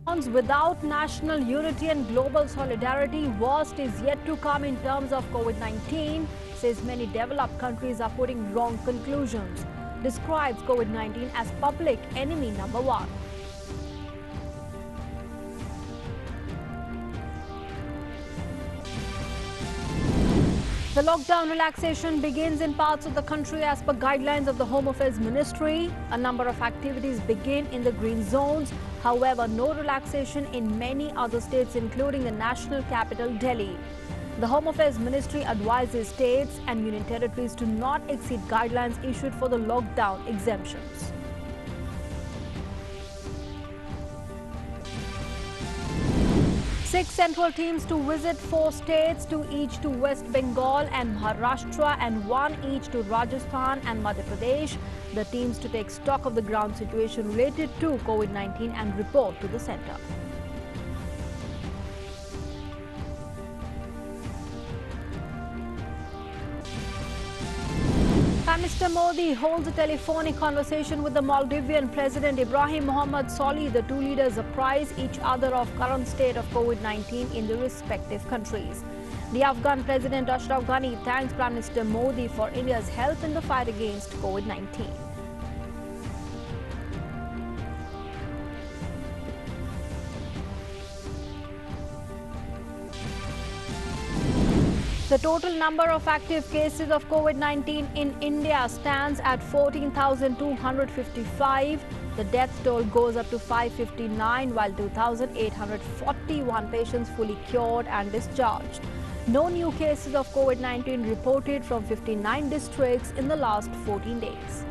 Without national unity and global solidarity, worst is yet to come in terms of COVID-19, says many developed countries are putting wrong conclusions. Describes COVID-19 as public enemy number one. The lockdown relaxation begins in parts of the country as per guidelines of the Home Affairs Ministry. A number of activities begin in the green zones. However, no relaxation in many other states, including the national capital, Delhi. The Home Affairs Ministry advises states and union territories to not exceed guidelines issued for the lockdown exemptions. Six central teams to visit 4 states, 2 each to West Bengal and Maharashtra and 1 each to Rajasthan and Madhya Pradesh. The teams to take stock of the ground situation related to COVID-19 and report to the centre. Prime Minister Modi holds a telephonic conversation with the Maldivian President Ibrahim Mohammed Solih. The two leaders apprise each other of current state of COVID-19 in the respective countries. The Afghan President Ashraf Ghani thanks Prime Minister Modi for India's help in the fight against COVID-19. The total number of active cases of COVID-19 in India stands at 14,255. The death toll goes up to 559, while 2,841 patients fully cured and discharged. No new cases of COVID-19 reported from 59 districts in the last 14 days.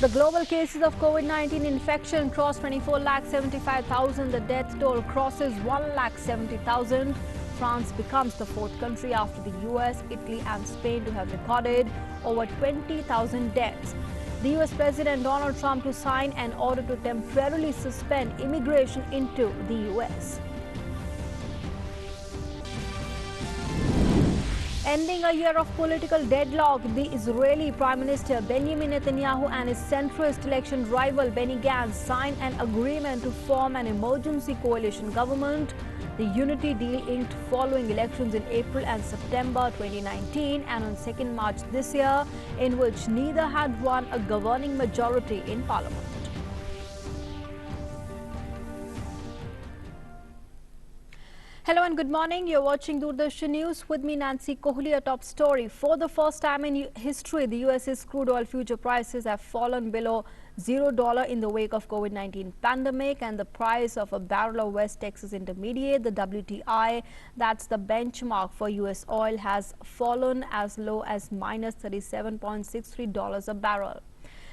The global cases of COVID-19 infection crossed 24,75,000. The death toll crosses 1,70,000. France becomes the 4th country after the US, Italy and Spain to have recorded over 20,000 deaths. The US President Donald Trump to sign an order to temporarily suspend immigration into the US. Ending a year of political deadlock, the Israeli Prime Minister Benjamin Netanyahu and his centrist election rival Benny Gantz signed an agreement to form an emergency coalition government. The unity deal inked following elections in April and September 2019 and on 2nd March this year, in which neither had won a governing majority in parliament. Hello and good morning. You're watching Doordarshan News with me, Nancy Kohli. A top story. For the first time in history, the US's crude oil future prices have fallen below $0 in the wake of COVID-19 pandemic, and the price of a barrel of West Texas Intermediate, the WTI, that's the benchmark for US oil, has fallen as low as minus $37.63 a barrel.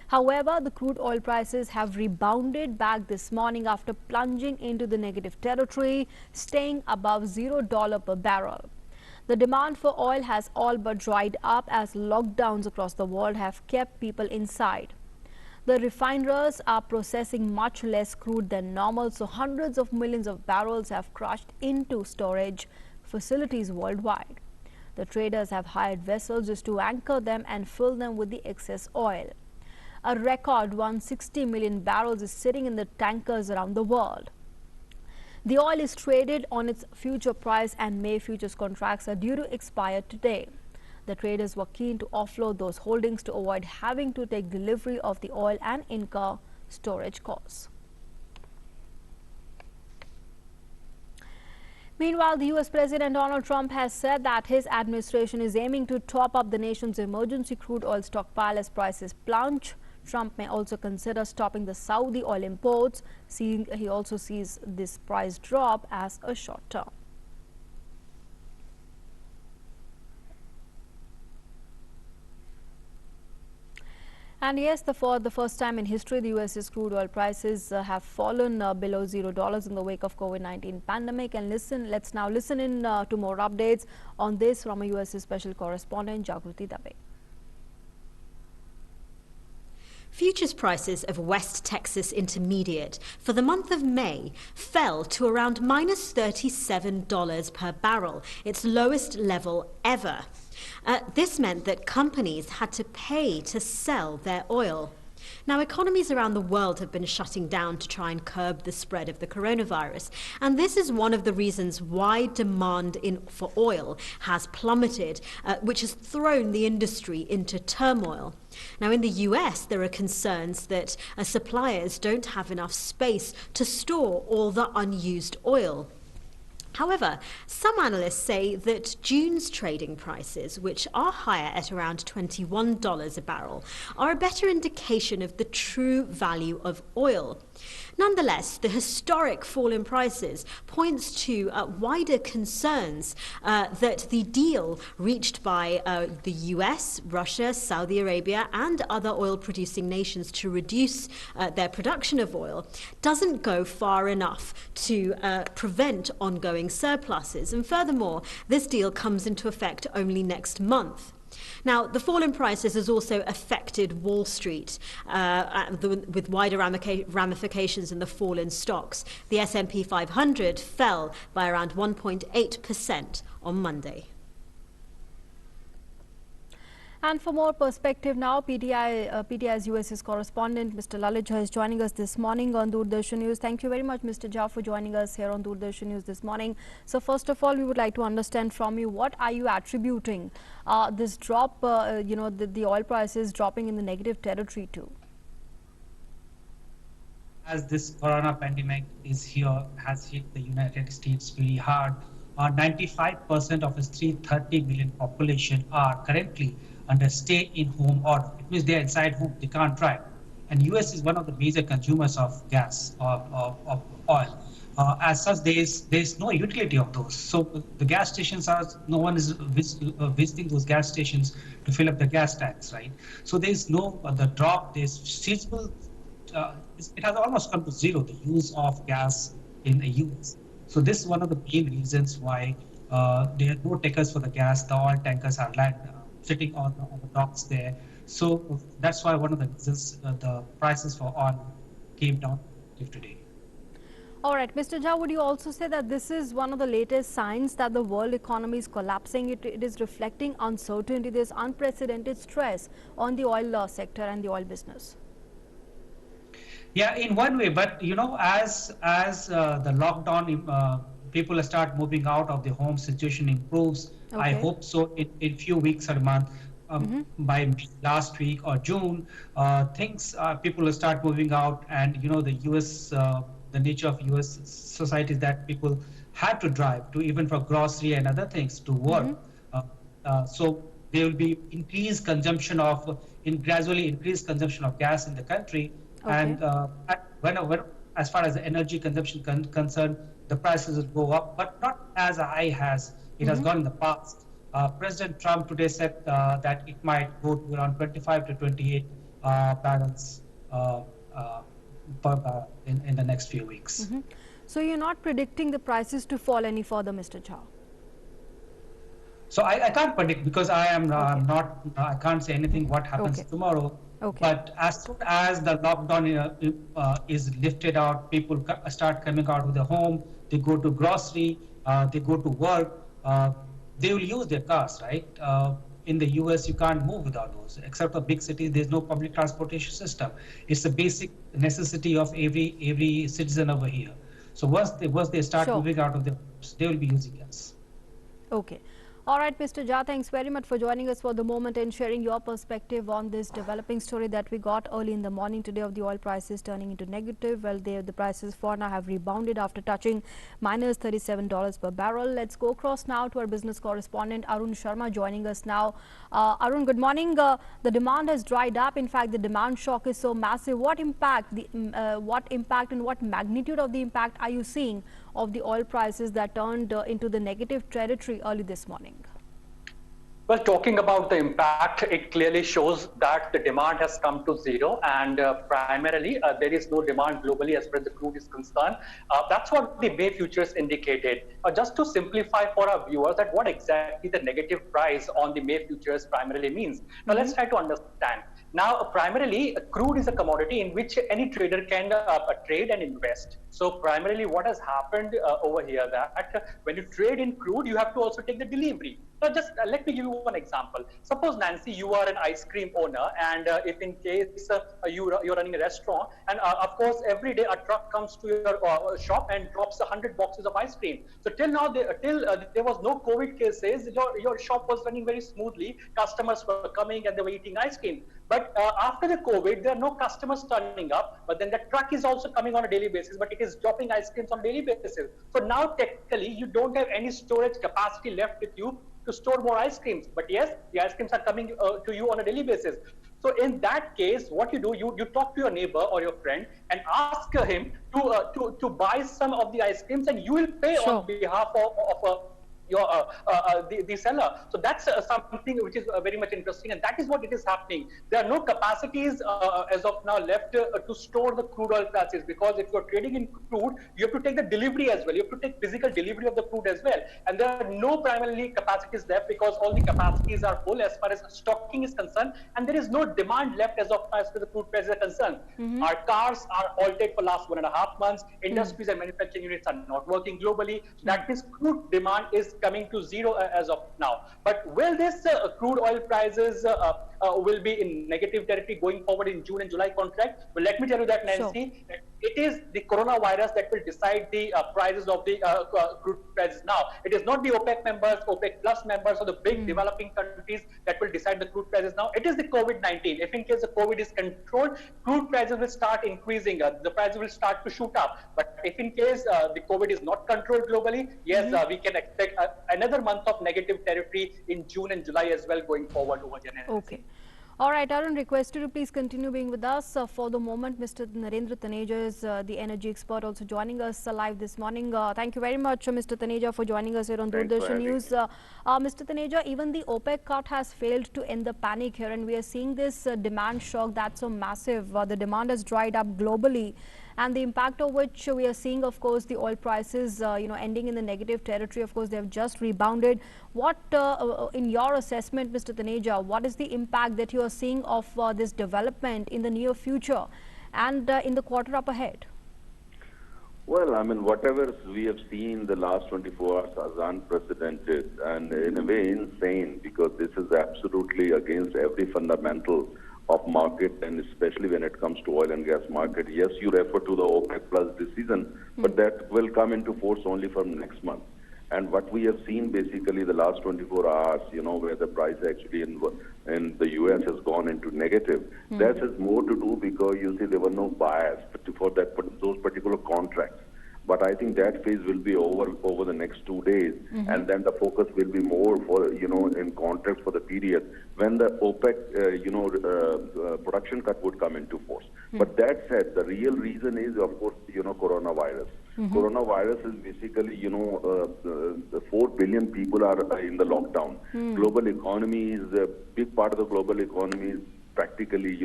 However, the crude oil prices have rebounded back this morning after plunging into the negative territory, staying above $0 per barrel. The demand for oil has all but dried up as lockdowns across the world have kept people inside. The refiners are processing much less crude than normal, so hundreds of millions of barrels have crushed into storage facilities worldwide. The traders have hired vessels just to anchor them and fill them with the excess oil. A record 160 million barrels is sitting in the tankers around the world. The oil is traded on its future price, and May futures contracts are due to expire today. The traders were keen to offload those holdings to avoid having to take delivery of the oil and incur storage costs. Meanwhile, the US President Donald Trump has said that his administration is aiming to top up the nation's emergency crude oil stockpile as prices plunge. Trump may also consider stopping the Saudi oil imports, seeing he also sees this price drop as a short term. And yes, for the first time in history, the US's crude oil prices have fallen below $0 in the wake of COVID-19 pandemic. And let's now listen in to more updates on this from a US's special correspondent, Jagruti Dave. Futures prices of West Texas Intermediate for the month of May fell to around minus $37 per barrel, its lowest level ever. This meant that companies had to pay to sell their oil. Now, economies around the world have been shutting down to try and curb the spread of the coronavirus. And this is one of the reasons why demand for oil has plummeted, which has thrown the industry into turmoil. Now, in the US, there are concerns that suppliers don't have enough space to store all the unused oil. However, some analysts say that June's trading prices, which are higher at around $21 a barrel, are a better indication of the true value of oil. Nonetheless, the historic fall in prices points to wider concerns that the deal reached by the US, Russia, Saudi Arabia, and other oil-producing nations to reduce their production of oil doesn't go far enough to prevent ongoing surpluses. And furthermore, this deal comes into effect only next month. Now, the fall in prices has also affected Wall Street with wider ramifications in the fall in stocks. The S&P 500 fell by around 1.8% on Monday. And for more perspective now, PTI's US's correspondent, Mr. Lalit Jha, is joining us this morning on Doordarshan News. Thank you very much, Mr. Jha, for joining us here on Doordarshan News this morning. So first of all, we would like to understand from you, what are you attributing this drop, the oil prices dropping in the negative territory to? As this corona pandemic has hit the United States really hard, 95% of its 330 million population are currently under stay-in-home order. It means they're inside home, they can't drive. And US is one of the major consumers of gas, of oil. As such, there's no utility of those. So the gas stations no one is visiting those gas stations to fill up the gas tanks, right? So there's no, the drop, there's seasonal, it has almost come to zero, the use of gas in the US. So this is one of the main reasons why there are no takers for the gas. The oil tankers are sitting on the docks there. So that's why one of the reasons the prices for oil came down today. All right, Mr. Jha, would you also say that this is one of the latest signs that the world economy is collapsing? It is reflecting uncertainty. There's unprecedented stress on the oil sector and the oil business. Yeah, in one way, but as the lockdown, people start moving out of the home, situation improves. Okay. I hope so in few weeks or a month. By last week or June, people will start moving out, and the US, the nature of US society is that people have to drive to even for grocery and other things to work. So there will be gradually increased consumption of gas in the country. Okay. And as far as the energy consumption concerned, the prices will go up, but not as high as it has gone in the past. President Trump today said that it might go to around 25 to 28 barrels per barrel in the next few weeks. So you're not predicting the prices to fall any further, Mr. Jha? So I can't predict, because I am I can't say anything what happens tomorrow. Okay. But as soon as the lockdown is lifted out, people start coming out of the home, they go to grocery, they go to work, they will use their cars, right? In the US, you can't move without those. Except for big cities, there's no public transportation system. It's a basic necessity of every citizen over here. So once they start moving out of the homes, they will be using gas. Okay. All right, Mr. Jha, thanks very much for joining us for the moment and sharing your perspective on this developing story that we got early in the morning today of the oil prices turning into negative. Well, the prices for now have rebounded after touching minus $37 per barrel. Let's go across now to our business correspondent Arun Sharma joining us now. Arun, good morning. The demand has dried up. In fact, the demand shock is so massive. What impact and what magnitude of the impact are you seeing of the oil prices that turned into the negative territory early this morning? Well, talking about the impact, it clearly shows that the demand has come to zero, and primarily there is no demand globally as far as the crude is concerned. That's what the May futures indicated. Just to simplify for our viewers that what exactly the negative price on the May futures primarily means. Now let's try to understand. Now, primarily, crude is a commodity in which any trader can trade and invest. So primarily what has happened over here that when you trade in crude, you have to also take the delivery. Just let me give you one example. Suppose, Nancy, you are an ice cream owner, and if in case you're running a restaurant, and of course every day a truck comes to your shop and drops 100 boxes of ice cream. So till now, till there was no COVID cases, your shop was running very smoothly. Customers were coming and they were eating ice cream. But after the COVID, there are no customers turning up. But then the truck is also coming on a daily basis, but it is dropping ice creams on a daily basis. So now technically you don't have any storage capacity left with you to store more ice creams. But yes, the ice creams are coming to you on a daily basis. So in that case, what you do, you talk to your neighbor or your friend and ask him to buy some of the ice creams, and you will pay Sure. on behalf of your the seller. So that's something which is very much interesting, and that is what it is happening. There are no capacities as of now left to store the crude oil prices, because if you're trading in crude, you have to take the delivery as well. You have to take physical delivery of the crude as well, and there are no primarily capacities left because all the capacities are full as far as stocking is concerned, and there is no demand left as of as far as the crude prices are concerned. Our cars are halted for last 1.5 months. Industries and manufacturing units are not working globally. So that means crude demand is coming to zero as of now. But will this crude oil prices will be in negative territory going forward in June and July contract? Well, let me tell you that, Nancy, that it is the coronavirus that will decide the prices of the crude prices now. It is not the OPEC members, OPEC plus members, or the big developing countries that will decide the crude prices now. It is the COVID-19. If in case the COVID is controlled, crude prices will start increasing. The prices will start to shoot up. But if in case the COVID is not controlled globally, yes, we can expect another month of negative territory in June and July as well going forward over here. Okay. All right, Arun, request you to please continue being with us. For the moment, Mr. Narendra Taneja is the energy expert, also joining us live this morning. Thank you very much, Mr. Taneja, for joining us here on Doordarshan News. Mr. Taneja, even the OPEC cut has failed to end the panic here, and we are seeing this demand shock that's so massive. The demand has dried up globally, and the impact of which we are seeing, of course, the oil prices, ending in the negative territory. Of course, they have just rebounded. What, in your assessment, Mr. Taneja, what is the impact that you are seeing of this development in the near future and in the quarter up ahead? Well, I mean, whatever we have seen the last 24 hours is unprecedented and in a way insane, because this is absolutely against every fundamental of market, and especially when it comes to oil and gas market. Yes, you refer to the OPEC plus decision, but that will come into force only from next month. And what we have seen basically the last 24 hours, where the price actually in the US has gone into negative, that has more to do because you see there were no buyers for those particular contracts. But I think that phase will be over the next 2 days, and then the focus will be more for in contracts for the period when the OPEC production cut would come into force. But that said, the real reason is of course coronavirus. Coronavirus is basically 4 billion people are in the lockdown. Global economy is a big part of the global economy is practically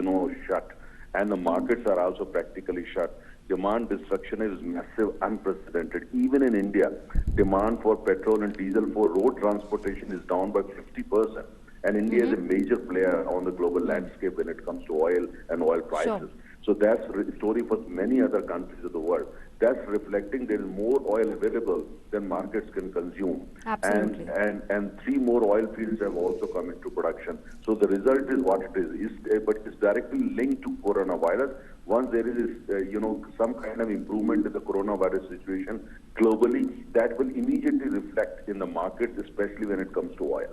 shut, and the markets are also practically shut. Demand destruction is massive, unprecedented. Even in India, demand for petrol and diesel for road transportation is down by 50%. And India is a major player on the global landscape when it comes to oil and oil prices. So that's a story for many other countries of the world. That's reflecting there is more oil available than markets can consume. Absolutely. And 3 more oil fields have also come into production. So the result is what it is. But it's directly linked to coronavirus. Once there is, some kind of improvement in the coronavirus situation globally, that will immediately reflect in the markets, especially when it comes to oil.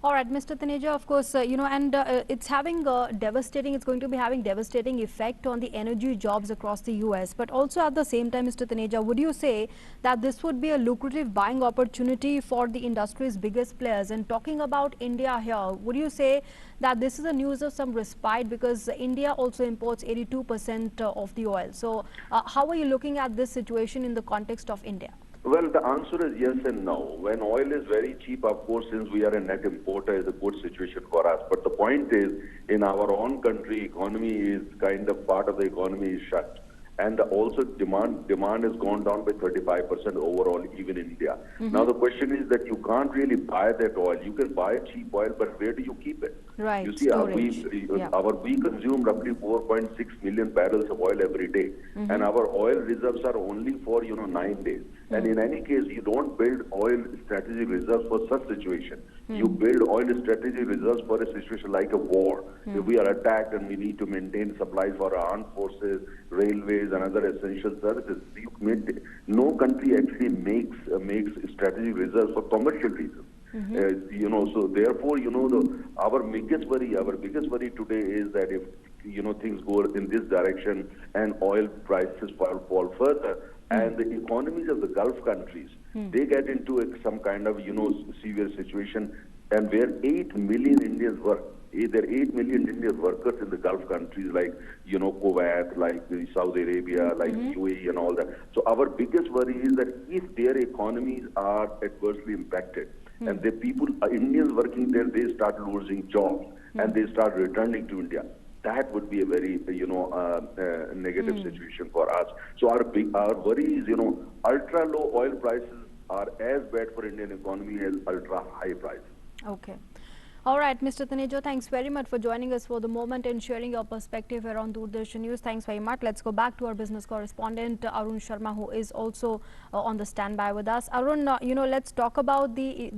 All right, Mr. Taneja, of course, it's having it's going to be having devastating effect on the energy jobs across the US. But also at the same time, Mr. Taneja, would you say that this would be a lucrative buying opportunity for the industry's biggest players? And talking about India here, would you say that this is a news of some respite, because India also imports 82% of the oil? So how are you looking at this situation in the context of India? Well, the answer is yes and no. When oil is very cheap, of course, since we are a net importer, it's a good situation for us. But the point is, in our own country, economy is kind of part of the economy is shut. And also demand has gone down by 35% overall, even in India. Now the question is that you can't really buy that oil. You can buy cheap oil, but where do you keep it? Right, You see, we consume roughly 4.6 million barrels of oil every day, and our oil reserves are only for 9 days. And in any case, you don't build oil strategic reserves for such situation. You build oil strategic reserves for a situation like a war. If we are attacked and we need to maintain supplies for our armed forces, railways, and other essential services, no country actually makes strategic reserves for commercial reasons. So therefore, our biggest worry today is that if things go in this direction and oil prices fall further, and the economies of the Gulf countries, they get into some kind of severe situation, and where 8 million Indians work. There are 8 million Indian workers in the Gulf countries like, Kuwait, like Saudi Arabia, like UAE and all that. So our biggest worry is that if their economies are adversely impacted, and the people, Indians working there, they start losing jobs, and they start returning to India, that would be a very, negative situation for us. So our worry is, ultra low oil prices are as bad for Indian economy as ultra high prices. Okay. All right, Mr. Taneja, thanks very much for joining us for the moment and sharing your perspective here on Doordarshan News. Thanks very much. Let's go back to our business correspondent, Arun Sharma, who is also on the standby with us. Arun, let's talk about the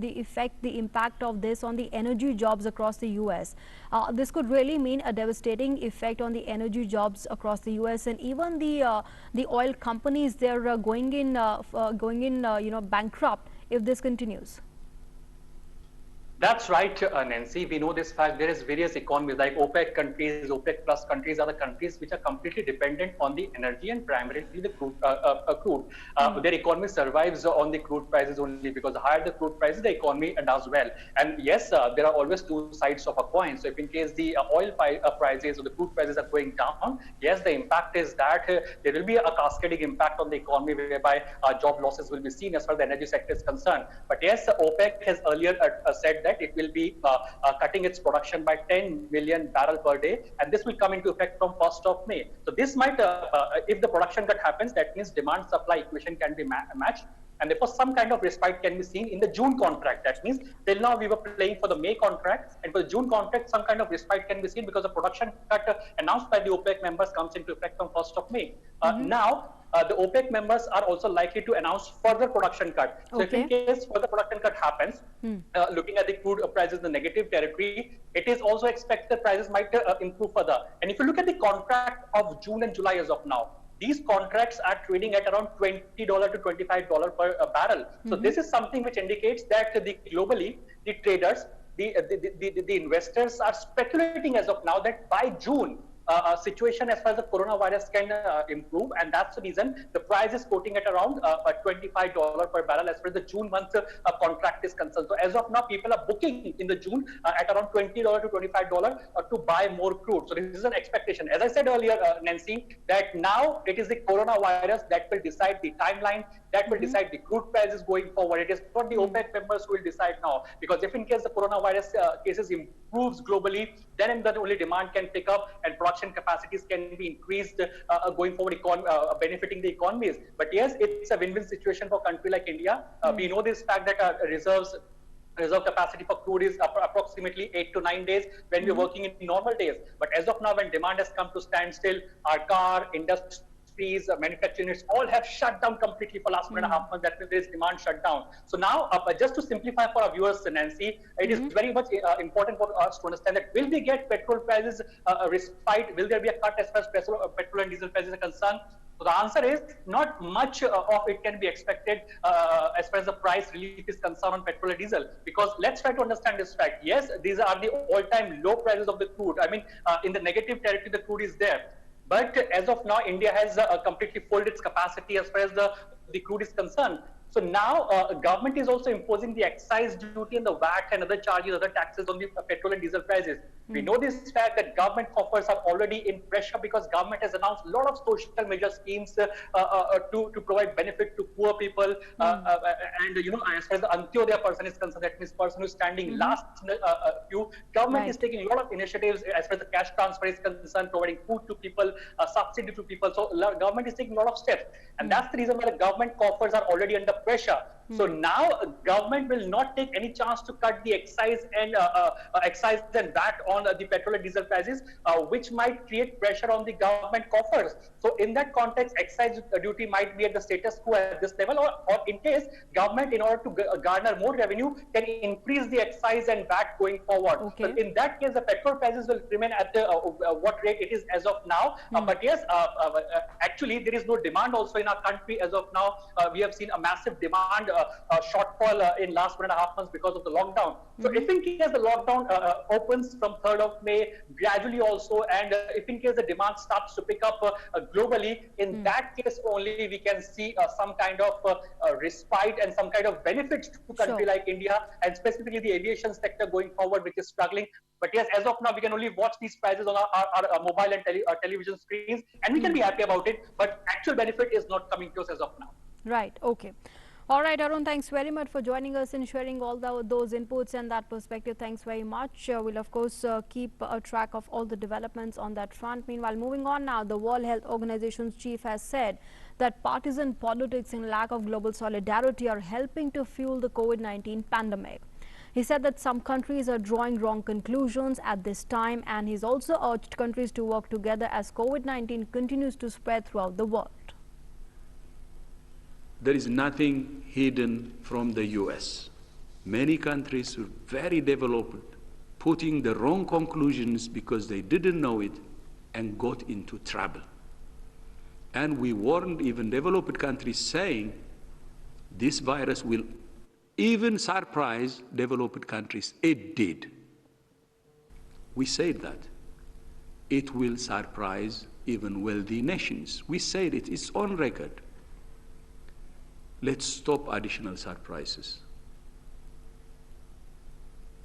impact of this on the energy jobs across the U.S. This could really mean a devastating effect on the energy jobs across the U.S. and even the oil companies. They're going in bankrupt if this continues. That's right, Nancy. We know this fact. There is various economies like OPEC countries, OPEC plus countries are the countries which are completely dependent on the energy and primarily the crude. Their economy survives on the crude prices only, because the higher the crude prices, the economy does well. And yes, there are always two sides of a coin. So if in case the oil prices or the crude prices are going down, yes, the impact is that there will be a cascading impact on the economy whereby job losses will be seen as far as the energy sector is concerned. But yes, OPEC has earlier said that it will be cutting its production by 10 million barrel per day, and this will come into effect from 1st of May. So this might, if the production cut happens, that means demand supply equation can be matched, and therefore some kind of respite can be seen in the June contract. That means till now we were playing for the May contract, and for the June contract some kind of respite can be seen because the production cut announced by the OPEC members comes into effect from 1st of May. Now the OPEC members are also likely to announce further production cut. So if in case further production cut happens, looking at the crude prices in the negative territory, it is also expected prices might improve further. And if you look at the contract of June and July as of now, these contracts are trading at around $20 to $25 per barrel. So this is something which indicates that globally, the traders, the investors are speculating as of now that by June, situation as far as the coronavirus can improve, and that's the reason the price is quoting at around $25 per barrel as far as the June month contract is concerned. So as of now, people are booking in the June at around $20 to $25 to buy more crude. So this is an expectation. As I said earlier, Nancy, that now it is the coronavirus that will decide the timeline, that will decide the crude prices going forward. It is not the OPEC members who will decide now, because if in case the coronavirus cases improves globally, then only demand can pick up and production capacities can be increased going forward, benefiting the economies. But yes, it's a win-win situation for a country like India. We know this fact that reserve capacity for crude is approximately 8 to 9 days when we're working in normal days. But as of now, when demand has come to standstill, our car industry, manufacturing units all have shut down completely for last 1.5 months. That means there is demand shut down. So now, just to simplify for our viewers, Nancy, it is very much important for us to understand that will we get petrol prices respite? Will there be a cut as far as petrol and diesel prices are concerned? So the answer is not much of it can be expected as far as the price relief is concerned on petrol and diesel, because let's try to understand this fact. Yes, these are the all-time low prices of the crude. I mean, in the negative territory, the crude is there. But as of now, India has completely filled its capacity as far as the the crude is concerned. So now government is also imposing the excise duty and the VAT and other charges, other taxes on the petrol and diesel prices. We know this fact that government coffers are already in pressure because government has announced a lot of social measure schemes to provide benefit to poor people. And as far as the Antyodaya person is concerned, that means person who's standing last queue, government is taking a lot of initiatives as far as the cash transfer is concerned, providing food to people, subsidy to people. So government is taking a lot of steps, and that's the reason why the government coffers are already under pressure. So now government will not take any chance to cut the excise and VAT on the petrol and diesel prices, which might create pressure on the government coffers. So in that context, excise duty might be at the status quo at this level, or in case government, in order to garner more revenue, can increase the excise and VAT going forward. So in that case, the petrol prices will remain at the what rate it is as of now. But yes, actually there is no demand also in our country as of now. We have seen a massive demand shortfall in last 1.5 months because of the lockdown. So if in case the lockdown opens from 3rd of May gradually also, and if in case the demand starts to pick up globally, in that case only we can see some kind of respite and some kind of benefits to a country like India, and specifically the aviation sector going forward, which is struggling. But yes, as of now, we can only watch these prices on our mobile and television screens, and we can be happy about it, but actual benefit is not coming to us as of now. Right, okay. All right, Arun, thanks very much for joining us and sharing all those inputs and that perspective. Thanks very much. We'll, of course, keep a track of all the developments on that front. Meanwhile, moving on now, the World Health Organization's chief has said that partisan politics and lack of global solidarity are helping to fuel the COVID-19 pandemic. He said that some countries are drawing wrong conclusions at this time, and he's also urged countries to work together as COVID-19 continues to spread throughout the world. There is nothing hidden from the US. Many countries are very developed, putting the wrong conclusions because they didn't know it and got into trouble. And we warned even developed countries saying this virus will even surprise developed countries. It did. We said that. It will surprise even wealthy nations. We said it, it's on record. Let's stop additional surprises.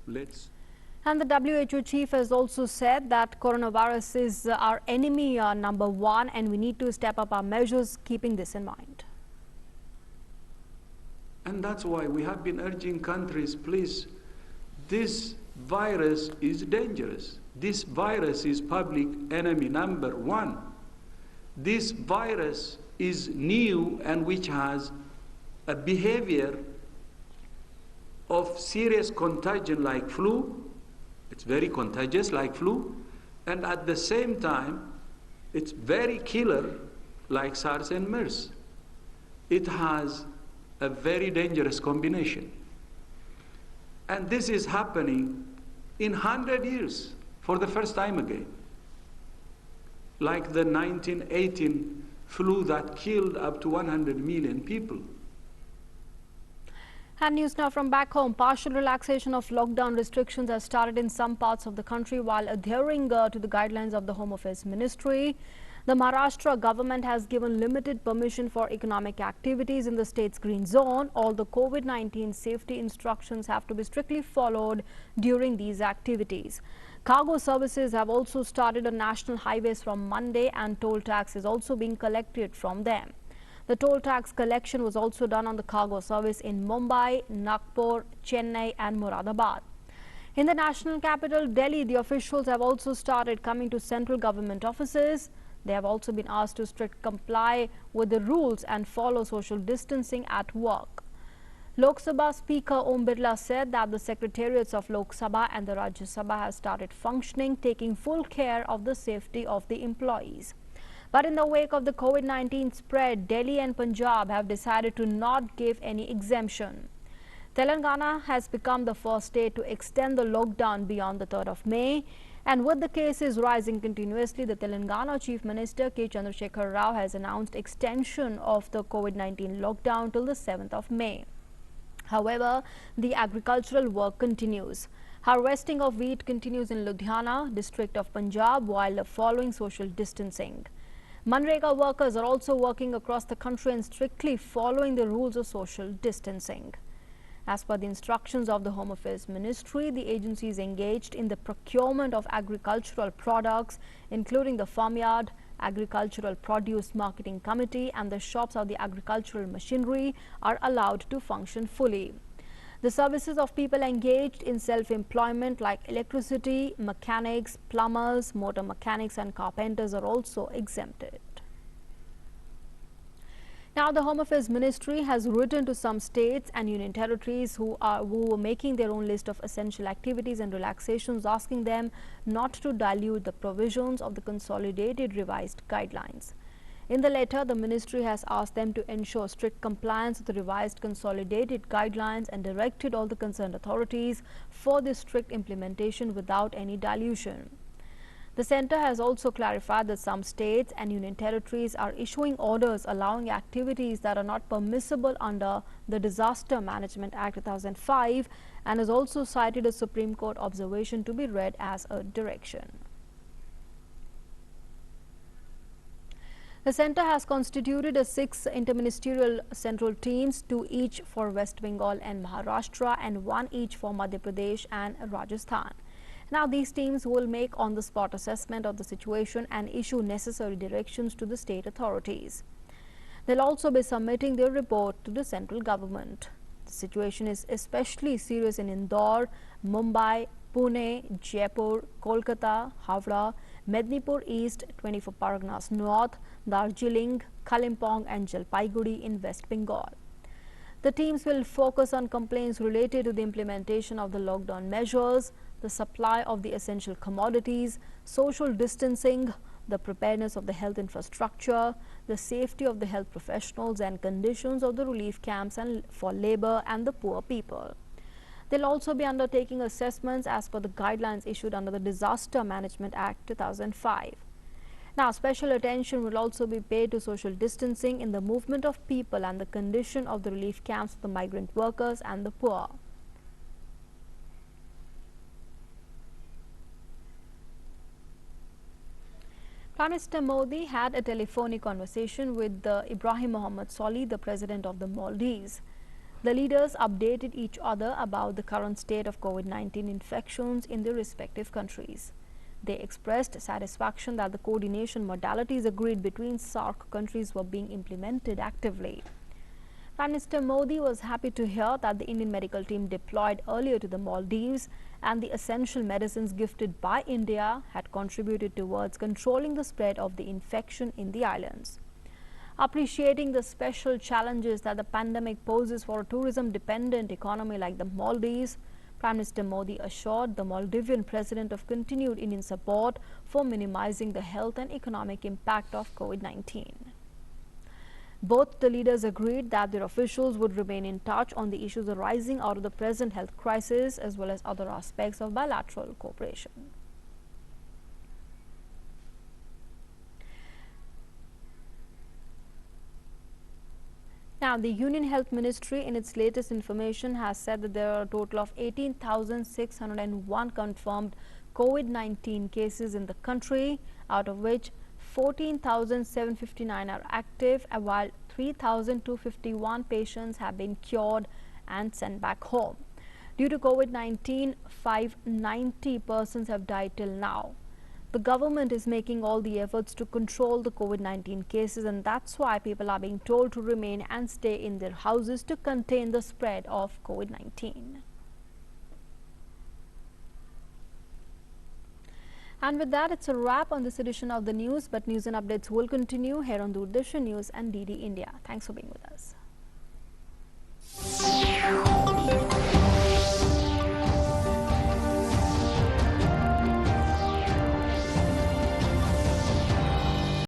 And the WHO chief has also said that coronavirus is our enemy number one, and we need to step up our measures keeping this in mind. And that's why we have been urging countries, please, this virus is dangerous. This virus is public enemy number one. This virus is new and which has a behavior of serious contagion like flu. It's very contagious like flu, and at the same time it's very killer like SARS and MERS. It has a very dangerous combination, and this is happening in 100 years for the first time again, like the 1918 flu that killed up to 100 million people. And news now from back home. Partial relaxation of lockdown restrictions has started in some parts of the country while adhering to the guidelines of the Home Affairs Ministry. The Maharashtra government has given limited permission for economic activities in the state's green zone. All the COVID-19 safety instructions have to be strictly followed during these activities. Cargo services have also started on national highways from Monday, and toll tax is also being collected from them. The toll tax collection was also done on the cargo service in Mumbai, Nagpur, Chennai and Moradabad. In the national capital, Delhi, the officials have also started coming to central government offices. They have also been asked to strictly comply with the rules and follow social distancing at work. Lok Sabha Speaker Om Birla said that the secretariats of Lok Sabha and the Rajya Sabha have started functioning, taking full care of the safety of the employees. But in the wake of the COVID-19 spread, Delhi and Punjab have decided to not give any exemption. Telangana has become the first state to extend the lockdown beyond the 3rd of May. And with the cases rising continuously, the Telangana Chief Minister K. Chandrasekhar Rao has announced extension of the COVID-19 lockdown till the 7th of May. However, the agricultural work continues. Harvesting of wheat continues in Ludhiana, district of Punjab, while following social distancing. Manrega workers are also working across the country and strictly following the rules of social distancing. As per the instructions of the Home Affairs Ministry, the agency is engaged in the procurement of agricultural products, including the farmyard, agricultural produce marketing committee, and the shops of the agricultural machinery are allowed to function fully. The services of people engaged in self-employment like electricity, mechanics, plumbers, motor mechanics and carpenters are also exempted. Now, the Home Affairs Ministry has written to some states and union territories who are making their own list of essential activities and relaxations, asking them not to dilute the provisions of the consolidated revised guidelines. In the letter, the ministry has asked them to ensure strict compliance with the revised consolidated guidelines and directed all the concerned authorities for this strict implementation without any dilution. The centre has also clarified that some states and union territories are issuing orders allowing activities that are not permissible under the Disaster Management Act 2005 and has also cited a Supreme Court observation to be read as a direction. The centre has constituted 6 interministerial central teams, 2 each for West Bengal and Maharashtra and 1 each for Madhya Pradesh and Rajasthan. Now, these teams will make on-the-spot assessment of the situation and issue necessary directions to the state authorities. They'll also be submitting their report to the central government. The situation is especially serious in Indore, Mumbai, Pune, Jaipur, Kolkata, Howrah, Mednipur East, 24 Parganas North, Darjeeling, Kalimpong and Jalpaiguri in West Bengal. The teams will focus on complaints related to the implementation of the lockdown measures, the supply of the essential commodities, social distancing, the preparedness of the health infrastructure, the safety of the health professionals and conditions of the relief camps and for labour and the poor people. They'll also be undertaking assessments as per the guidelines issued under the Disaster Management Act 2005. Now, special attention will also be paid to social distancing in the movement of people and the condition of the relief camps for the migrant workers and the poor. Prime Minister Modi had a telephonic conversation with Ibrahim Mohammed Solih, the President of the Maldives. The leaders updated each other about the current state of COVID-19 infections in their respective countries. They expressed satisfaction that the coordination modalities agreed between SAARC countries were being implemented actively. Prime Minister Modi was happy to hear that the Indian medical team deployed earlier to the Maldives and the essential medicines gifted by India had contributed towards controlling the spread of the infection in the islands. Appreciating the special challenges that the pandemic poses for a tourism-dependent economy like the Maldives, Prime Minister Modi assured the Maldivian president of continued Indian support for minimizing the health and economic impact of COVID-19. Both the leaders agreed that their officials would remain in touch on the issues arising out of the present health crisis as well as other aspects of bilateral cooperation. Now, the Union Health Ministry in its latest information has said that there are a total of 18,601 confirmed COVID-19 cases in the country, out of which 14,759 are active, while 3,251 patients have been cured and sent back home. Due to COVID-19, 590 persons have died till now. The government is making all the efforts to control the COVID-19 cases, and that's why people are being told to remain and stay in their houses to contain the spread of COVID-19. And with that, it's a wrap on this edition of the news, but news and updates will continue here on Doordarshan News and DD India. Thanks for being with us.